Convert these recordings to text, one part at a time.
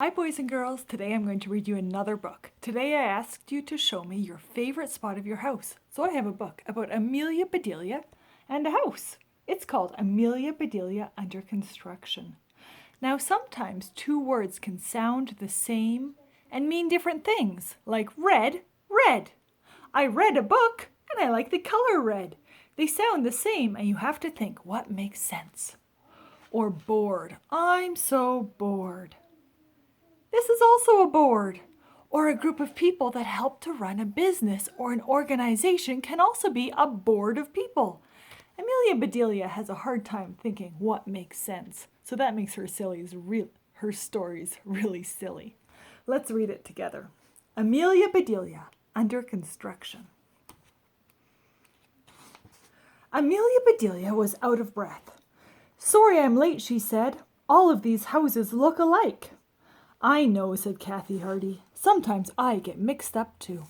Hi boys and girls, today I'm going to read you another book. Today I asked you to show me your favorite spot of your house. So I have a book about Amelia Bedelia and a house. It's called Amelia Bedelia Under Construction. Now sometimes two words can sound the same and mean different things, like red. I read a book and I like the color red. They sound the same and you have to think what makes sense. Or bored. I'm so bored. This is also a board, or a group of people that help to run a business or an organization can also be a board of people. Amelia Bedelia has a hard time thinking what makes sense, so that makes her stories really silly. Let's read it together. Amelia Bedelia, Under Construction. Amelia Bedelia was out of breath. "Sorry I'm late," she said. "All of these houses look alike." "I know," said Kathy Hardy. "Sometimes I get mixed up too."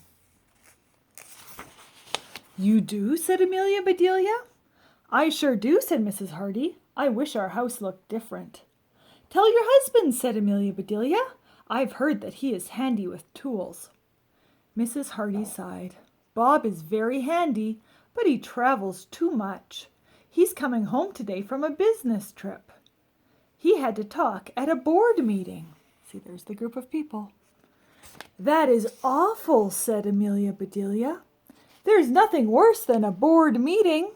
"You do?" said Amelia Bedelia. "I sure do," said Mrs. Hardy. "I wish our house looked different." "Tell your husband," said Amelia Bedelia. "I've heard that he is handy with tools." Mrs. Hardy sighed. "Bob is very handy, but he travels too much. He's coming home today from a business trip. He had to talk at a board meeting." See, there's the group of people. "That is awful," said Amelia Bedelia. "There's nothing worse than a board meeting."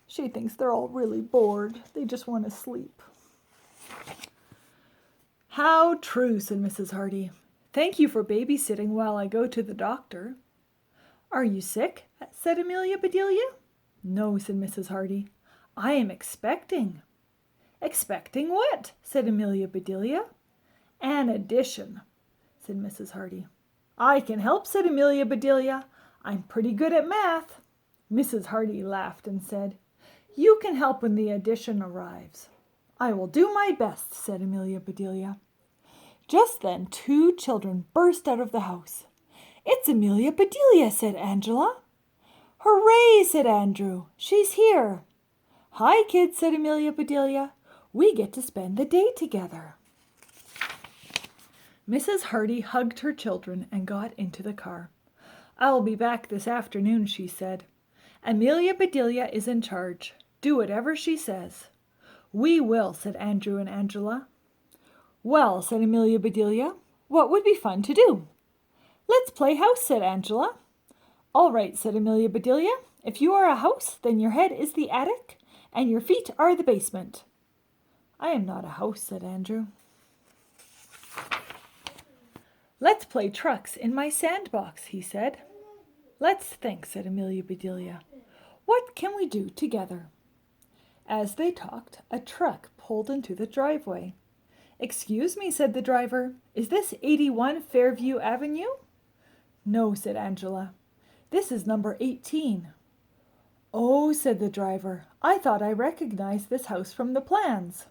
She thinks they're all really bored. They just want to sleep. "How true," said Mrs. Hardy. "Thank you for babysitting while I go to the doctor." "Are you sick?" said Amelia Bedelia. "No," said Mrs. Hardy. "I am expecting." "Expecting what?" said Amelia Bedelia. "An addition," said Mrs. Hardy. "I can help," said Amelia Bedelia. "I'm pretty good at math." Mrs. Hardy laughed and said, "You can help when the addition arrives." "I will do my best," said Amelia Bedelia. Just then 2 children burst out of the house. "It's Amelia Bedelia," said Angela. "Hooray," said Andrew. "She's here." "Hi, kids," said Amelia Bedelia. "We get to spend the day together." Mrs. Hardy hugged her children and got into the car. "I'll be back this afternoon," she said. "Amelia Bedelia is in charge. Do whatever she says." "We will," said Andrew and Angela. "Well," said Amelia Bedelia, "what would be fun to do?" "Let's play house," said Angela. "All right," said Amelia Bedelia. "If you are a house, then your head is the attic and your feet are the basement." "I am not a house," said Andrew. "Let's play trucks in my sandbox," he said. "Let's think," said Amelia Bedelia. "What can we do together?" As they talked, a truck pulled into the driveway. "Excuse me," said the driver. "Is this 81 Fairview Avenue?" "No," said Angela. "This is number 18. "Oh," said the driver. "I thought I recognized this house from the plans."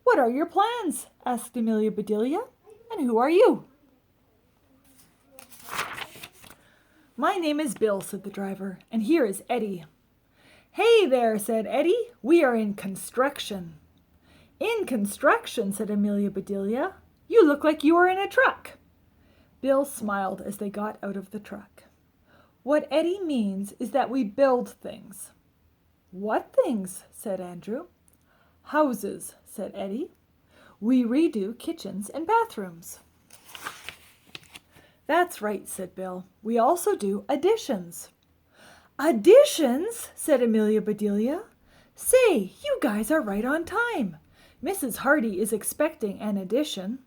"What are your plans?" asked Amelia Bedelia. "And who are you?" "My name is Bill," said the driver, "and here is Eddie." "Hey there," said Eddie. "We are in construction." "In construction," said Amelia Bedelia. "You look like you are in a truck." Bill smiled as they got out of the truck. "What Eddie means is that we build things." "What things?" said Andrew. "Houses," said Eddie. "We redo kitchens and bathrooms." "That's right," said Bill. "We also do additions." "Additions?" said Amelia Bedelia. "Say, you guys are right on time. Mrs. Hardy is expecting an addition."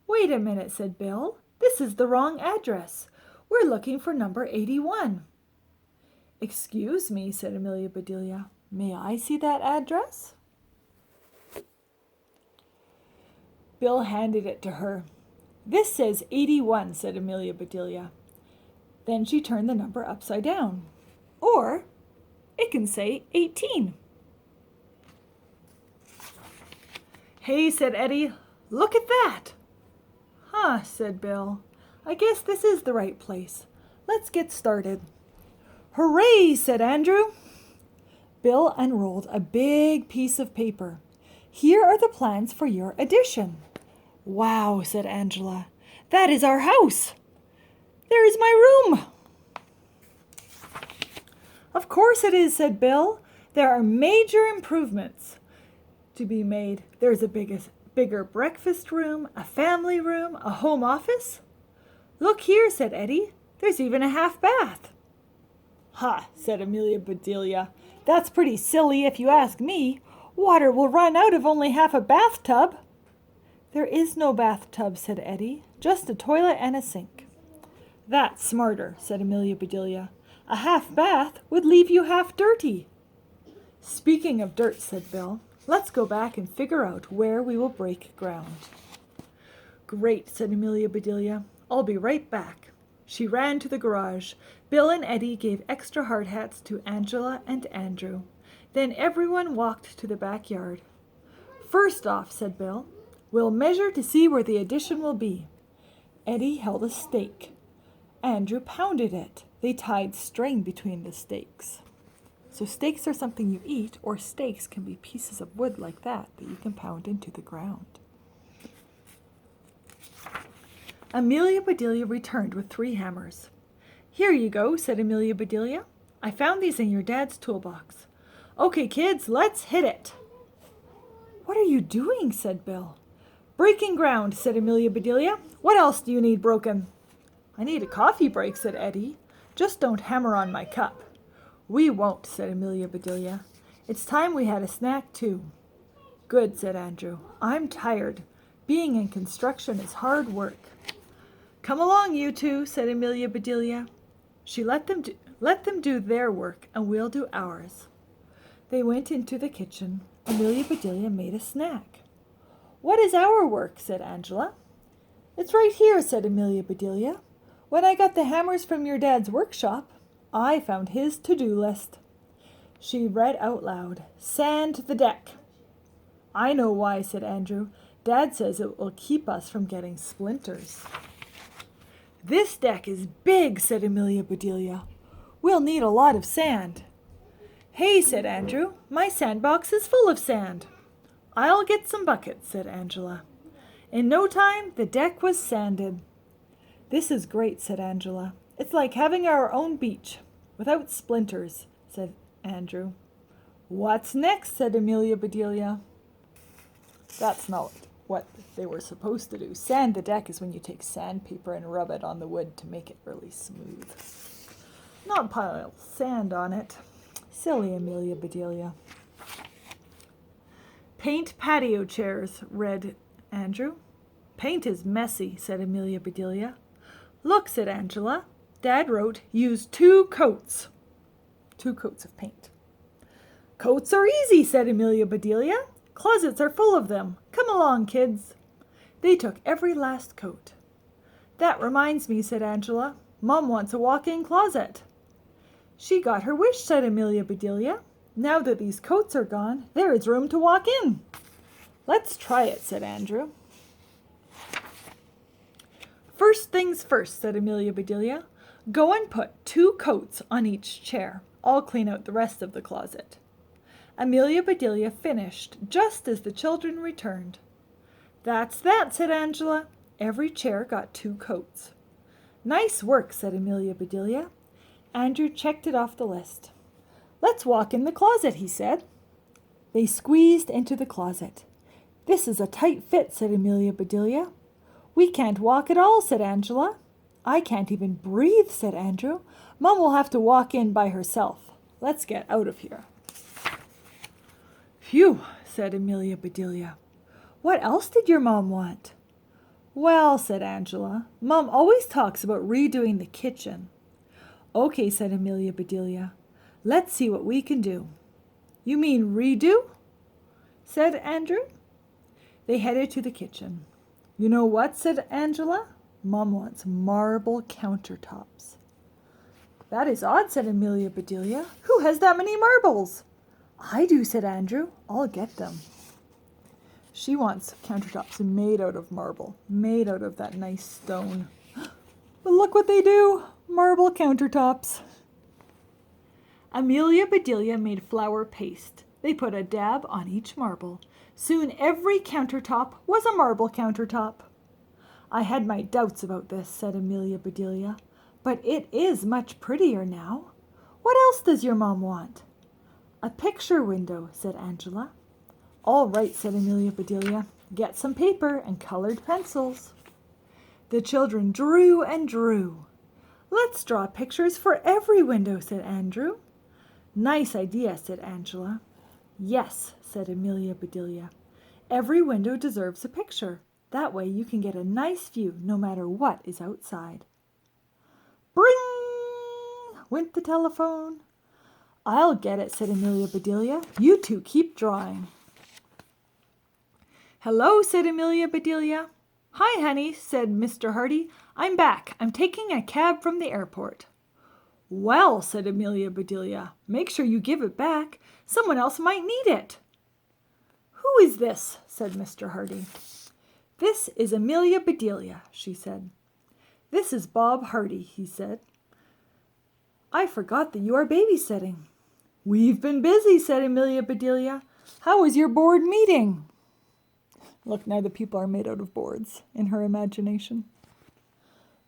"Wait a minute," said Bill. "This is the wrong address. We're looking for number 81. "Excuse me," said Amelia Bedelia. "May I see that address?" Bill handed it to her. "This says 81, said Amelia Bedelia. Then she turned the number upside down. Or it can say 18. "Hey," said Eddie, "look at that." "Huh," said Bill. "I guess this is the right place. Let's get started." "Hooray," said Andrew. Bill unrolled a big piece of paper. "Here are the plans for your addition. Wow, said Angela. That is our house. There is my room. Of course it is, said Bill. There are major improvements to be made. There's a bigger breakfast room, a family room, a home office. Look here, said Eddie. There's even a half bath. Ha, said Amelia Bedelia. That's pretty silly if you ask me. Water will run out of only half a bathtub. There is no bathtub, said Eddie. Just a toilet and a sink. That's smarter, said Amelia Bedelia. A half bath would leave you half dirty. Speaking of dirt, said Bill, let's go back and figure out where we will break ground. Great, said Amelia Bedelia. I'll be right back. She ran to the garage. Bill and Eddie gave extra hard hats to Angela and Andrew. Then everyone walked to the backyard. First off, said Bill, we'll measure to see where the addition will be. Eddie held a stake. Andrew pounded it. They tied string between the stakes. So stakes are something you eat, or stakes can be pieces of wood like that you can pound into the ground. Amelia Bedelia returned with 3 hammers. Here you go, said Amelia Bedelia. I found these in your dad's toolbox. Okay, kids, let's hit it. What are you doing, said Bill. Breaking ground, said Amelia Bedelia. What else do you need broken? I need a coffee break, said Eddie. Just don't hammer on my cup. We won't, said Amelia Bedelia. It's time we had a snack, too. Good, said Andrew. I'm tired. Being in construction is hard work. Come along, you two, said Amelia Bedelia. She let them do their work, and we'll do ours. They went into the kitchen. Amelia Bedelia made a snack. What is our work, said Angela. It's right here, said Amelia Bedelia. When I got the hammers from your dad's workshop, I found his to-do list. She read out loud, sand the deck. I know why, said Andrew. Dad says it will keep us from getting splinters. This deck is big, said Amelia Bedelia. We'll need a lot of sand. Hey, said Andrew, my sandbox is full of sand. I'll get some buckets, said Angela. In no time, the deck was sanded. This is great, said Angela. It's like having our own beach, without splinters, said Andrew. What's next, said Amelia Bedelia. That's not what they were supposed to do. Sand the deck is when you take sandpaper and rub it on the wood to make it really smooth. Not pile sand on it. Silly Amelia Bedelia. Paint patio chairs, read Andrew. Paint is messy, said Amelia Bedelia. Look, said Angela. Dad wrote, use 2 coats. 2 coats of paint. Coats are easy, said Amelia Bedelia. Closets are full of them. Come along, kids. They took every last coat. That reminds me, said Angela. Mom wants a walk-in closet. She got her wish, said Amelia Bedelia. Now that these coats are gone, there is room to walk in. Let's try it, said Andrew. First things first, said Amelia Bedelia. Go and put 2 coats on each chair. I'll clean out the rest of the closet. Amelia Bedelia finished just as the children returned. That's that, said Angela. Every chair got 2 coats. Nice work, said Amelia Bedelia. Andrew checked it off the list. Let's walk in the closet, he said. They squeezed into the closet. This is a tight fit, said Amelia Bedelia. We can't walk at all, said Angela. I can't even breathe, said Andrew. Mom will have to walk in by herself. Let's get out of here. Phew, said Amelia Bedelia. What else did your mom want? Well, said Angela, Mom always talks about redoing the kitchen. Okay, said Amelia Bedelia. Let's see what we can do. You mean redo? Said Andrew. They headed to the kitchen. You know what, said Angela? Mom wants marble countertops. That is odd, said Amelia Bedelia. Who has that many marbles? I do, said Andrew. I'll get them. She wants countertops made out of marble, made out of that nice stone. But look what they do, marble countertops. Amelia Bedelia made flour paste. They put a dab on each marble, Soon every countertop was a marble countertop. I had my doubts about this, said Amelia Bedelia, but it is much prettier now. What else does your mom want? A picture window, said Angela. All right, said Amelia Bedelia. Get some paper and colored pencils. The children drew and drew. Let's draw pictures for every window, said Andrew. Nice idea, said Angela. Yes, said Amelia Bedelia. Every window deserves a picture. That way you can get a nice view no matter what is outside. Bring! Went the telephone. I'll get it, said Amelia Bedelia. You two keep drawing. Hello, said Amelia Bedelia. Hi, honey, said Mr. Hardy. I'm back. I'm taking a cab from the airport. Well, said Amelia Bedelia, make sure you give it back. Someone else might need it. Who is this? Said Mr. Hardy. This is Amelia Bedelia, she said. This is Bob Hardy, he said. I forgot that you are babysitting. We've been busy, said Amelia Bedelia. How was your board meeting? Look, now the people are made out of boards in her imagination.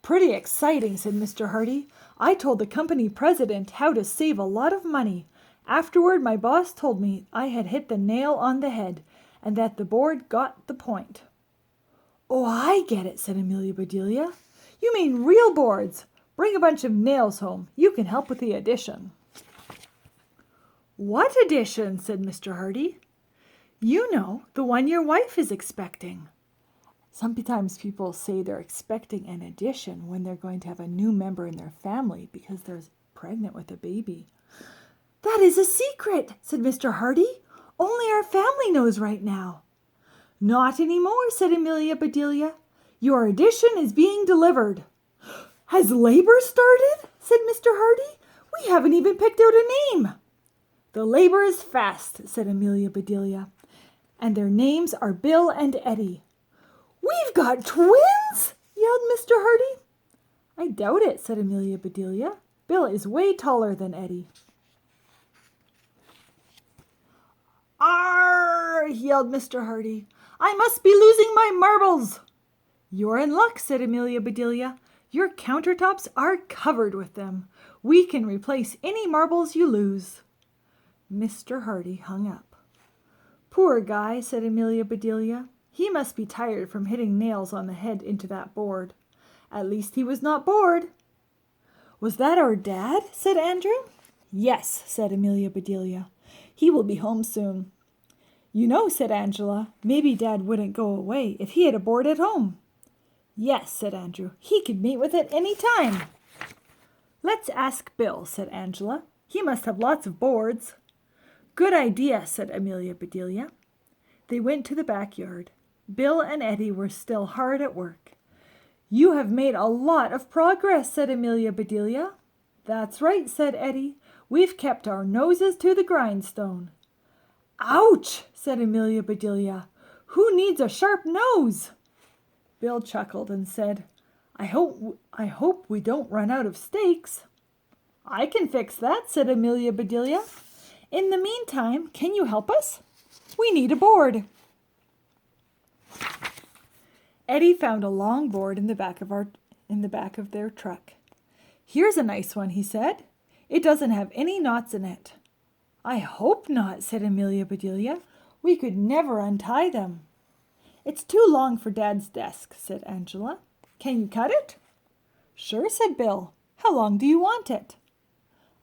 Pretty exciting, said Mr. Hardy. I told the company president how to save a lot of money. Afterward, my boss told me I had hit the nail on the head and that the board got the point. Oh, I get it, said Amelia Bedelia. You mean real boards. Bring a bunch of nails home. You can help with the addition. What addition? Said Mr. Hardy. You know, the one your wife is expecting. Sometimes people say they're expecting an addition when they're going to have a new member in their family because they're pregnant with a baby. That is a secret, said Mr. Hardy. Only our family knows right now. Not anymore, said Amelia Bedelia. Your addition is being delivered. Has labor started? Said Mr. Hardy. We haven't even picked out a name. The labor is fast, said Amelia Bedelia. And their names are Bill and Eddie. We've got twins, yelled Mr. Hardy. I doubt it, said Amelia Bedelia. Bill is way taller than Eddie. Arr, yelled Mr. Hardy. I must be losing my marbles. You're in luck, said Amelia Bedelia. Your countertops are covered with them. We can replace any marbles you lose. Mr. Hardy hung up. Poor guy, said Amelia Bedelia. He must be tired from hitting nails on the head into that board. At least he was not bored. Was that our dad? Said Andrew. Yes, said Amelia Bedelia. He will be home soon. You know, said Angela, maybe Dad wouldn't go away if he had a board at home. Yes, said Andrew, he could meet with it any time. Let's ask Bill, said Angela. He must have lots of boards. Good idea, said Amelia Bedelia. They went to the backyard. Bill and Eddie were still hard at work. You have made a lot of progress, said Amelia Bedelia. That's right, said Eddie. We've kept our noses to the grindstone. Ouch, said Amelia Bedelia. Who needs a sharp nose? Bill chuckled and said, I hope we don't run out of steaks. I can fix that, said Amelia Bedelia. In the meantime, can you help us? We need a board. Eddie found a long board in the back of their truck. Here's a nice one, he said. It doesn't have any knots in it. I hope not, said Amelia Bedelia. We could never untie them. It's too long for Dad's desk, said Angela. Can you cut it? Sure, said Bill. How long do you want it?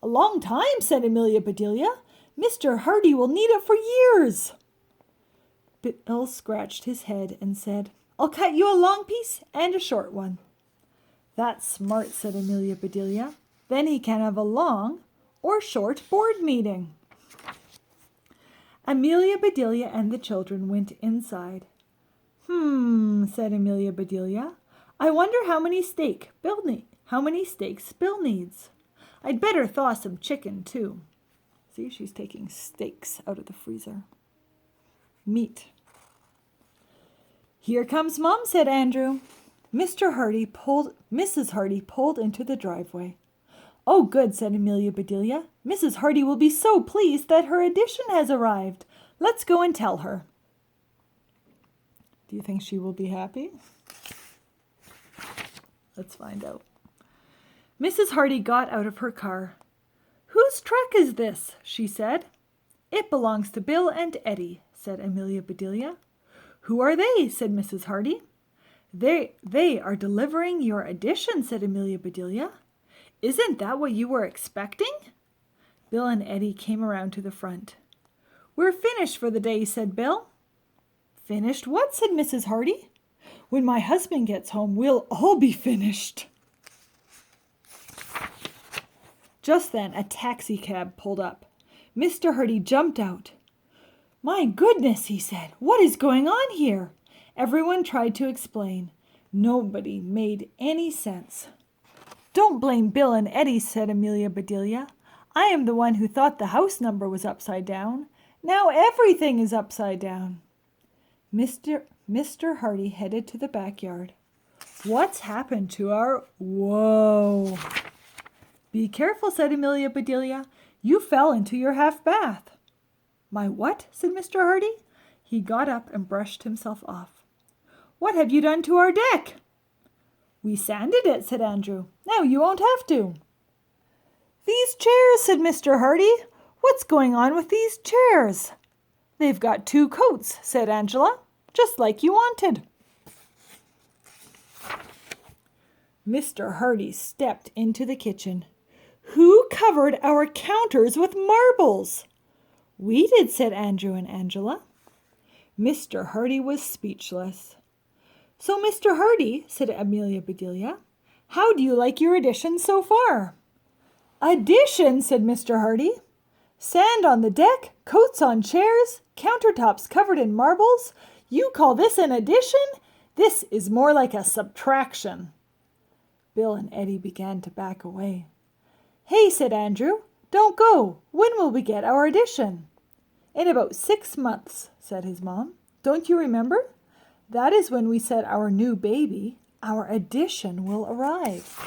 A long time, said Amelia Bedelia. Mr. Hardy will need it for years. Bill scratched his head and said, I'll cut you a long piece and a short one. That's smart, said Amelia Bedelia. Then he can have a long or short board meeting. Amelia Bedelia and the children went inside. Said Amelia Bedelia. I wonder how many steaks Bill needs. I'd better thaw some chicken, too. See, she's taking steaks out of the freezer. Meat. Here comes Mom, said Andrew. Mrs. Hardy pulled into the driveway. Oh, good, said Amelia Bedelia. Mrs. Hardy will be so pleased that her addition has arrived. Let's go and tell her. Do you think she will be happy? Let's find out. Mrs. Hardy got out of her car. "Whose truck is this?" she said. "It belongs to Bill and Eddie," said Amelia Bedelia. "Who are they?" said Mrs. Hardy. They are delivering your edition," said Amelia Bedelia. "Isn't that what you were expecting?" Bill and Eddie came around to the front. "We're finished for the day," said Bill. "Finished what?" said Mrs. Hardy. "When my husband gets home, we'll all be finished." Just then a taxi cab pulled up. Mr. Hardy jumped out. "My goodness," he said, "what is going on here?" Everyone tried to explain. Nobody made any sense. "Don't blame Bill and Eddie," said Amelia Bedelia. "I am the one who thought the house number was upside down. Now everything is upside down." Mr. Hardy headed to the backyard. "What's happened to our—" "Whoa!" "Be careful," said Amelia Bedelia. "You fell into your half bath." "My what?" said Mr. Hardy. He got up and brushed himself off. "What have you done to our deck?" "We sanded it," said Andrew. "Now you won't have to." "These chairs," said Mr. Hardy. "What's going on with these chairs?" "They've got 2 coats," said Angela, "just like you wanted." Mr. Hardy stepped into the kitchen. "Who covered our counters with marbles?" "We did," said Andrew and Angela. Mr. Hardy was speechless. "So, Mr. Hardy," said Amelia Bedelia, "how do you like your addition so far?" "Addition," said Mr. Hardy. "Sand on the deck, coats on chairs, countertops covered in marbles. You call this an addition? This is more like a subtraction." Bill and Eddie began to back away. "Hey," said Andrew, "don't go. When will we get our addition?" "In about 6 months," said his mom. "Don't you remember? That is when we said our new baby, our addition, will arrive."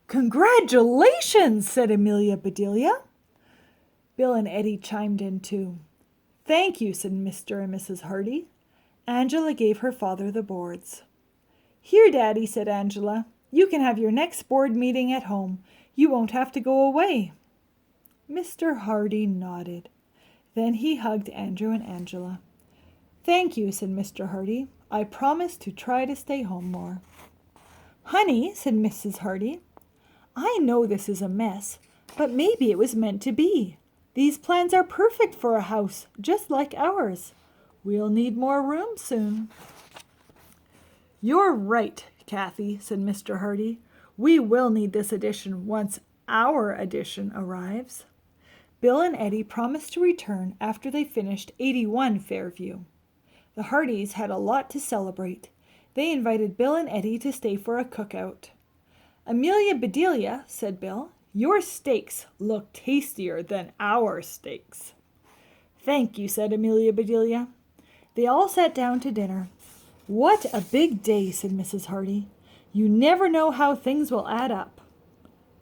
"Congratulations," said Amelia Bedelia. Bill and Eddie chimed in too. "Thank you," said Mr. and Mrs. Hardy. Angela gave her father the boards. "Here, Daddy," said Angela. "You can have your next board meeting at home. You won't have to go away." Mr. Hardy nodded. Then he hugged Andrew and Angela. "Thank you," said Mr. Hardy. "I promise to try to stay home more." "Honey," said Mrs. Hardy, "I know this is a mess, but maybe it was meant to be. These plans are perfect for a house just like ours. We'll need more room soon." "You're right, Kathy," said Mr. Hardy. "We will need this addition once our addition arrives." Bill and Eddie promised to return after they finished 81 Fairview. The Hardys had a lot to celebrate. They invited Bill and Eddie to stay for a cookout. "Amelia Bedelia," said Bill, "your steaks look tastier than our steaks." "Thank you," said Amelia Bedelia. They all sat down to dinner. "What a big day," said Mrs. Hardy. "You never know how things will add up."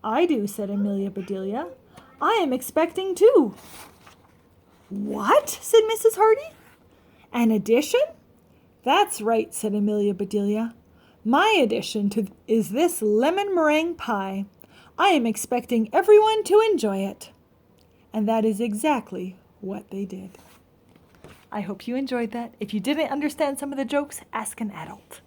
"I do," said Amelia Bedelia. "I am expecting 2. "What?" said Mrs. Hardy. "An addition?" "That's right," said Amelia Bedelia. "My addition is this lemon meringue pie. I am expecting everyone to enjoy it." And that is exactly what they did. I hope you enjoyed that. If you didn't understand some of the jokes, ask an adult.